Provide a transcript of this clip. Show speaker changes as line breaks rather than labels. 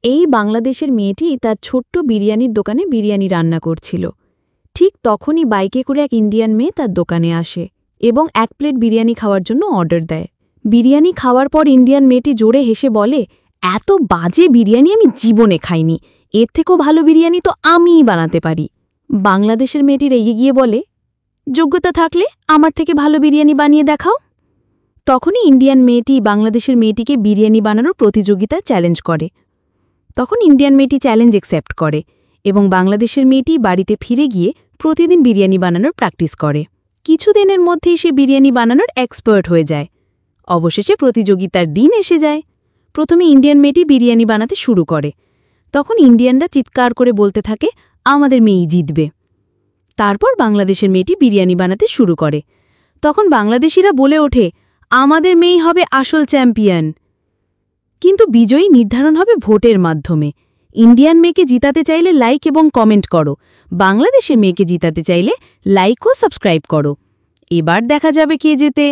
এই বাংলাদেশের মেয়েটি তার ছোট্ট বিরিয়ানির দোকানে বিরিয়ানি রান্না করছিল। ঠিক তখনই বাইকে করে এক ইন্ডিয়ান মেয়ে তার দোকানে আসে এবং 1 প্লেট বিরিয়ানি খাওয়ার জন্য অর্ডার দেয়। বিরিয়ানি খাওয়ার পর ইন্ডিয়ান মেয়েটি জোরে হেসে বলে, এত বাজে বিরিয়ানি আমি জীবনে খাইনি, এর থেকেও ভালো বিরিয়ানি তো আমিই বানাতে পারি। বাংলাদেশের মেয়েটি রেগে গিয়ে বলে, যোগ্যতা থাকলে আমার থেকে ভালো বিরিয়ানি বানিয়ে দেখাও। তখনই ইন্ডিয়ান মেয়েটি বাংলাদেশের মেয়েটিকে বিরিয়ানি বানানোর প্রতিযোগিতায় চ্যালেঞ্জ করে। তখন ইন্ডিয়ান মেয়েটি চ্যালেঞ্জ অ্যাকসেপ্ট করে এবং বাংলাদেশের মেয়েটি বাড়িতে ফিরে গিয়ে প্রতিদিন বিরিয়ানি বানানোর প্র্যাকটিস করে। কিছুদিনের মধ্যেই সে বিরিয়ানি বানানোর এক্সপার্ট হয়ে যায়। অবশেষে প্রতিযোগিতার দিন এসে যায়। প্রথমে ইন্ডিয়ান মেয়েটি বিরিয়ানি বানাতে শুরু করে। তখন ইন্ডিয়ানরা চিৎকার করে বলতে থাকে, আমাদের মেয়েই জিতবে। তারপর বাংলাদেশের মেয়েটি বিরিয়ানি বানাতে শুরু করে। তখন বাংলাদেশিরা বলে ওঠে, আমাদের মেয়েই হবে আসল চ্যাম্পিয়ন। কিন্তু বিজয়ী নির্ধারণ হবে ভোটের মাধ্যমে। ইন্ডিয়ান মেয়েকে জিতাতে চাইলে লাইক এবং কমেন্ট করো, বাংলাদেশের মেয়েকে জিতাতে চাইলে লাইক ও সাবস্ক্রাইব করো। এবার দেখা যাবে কে জেতে।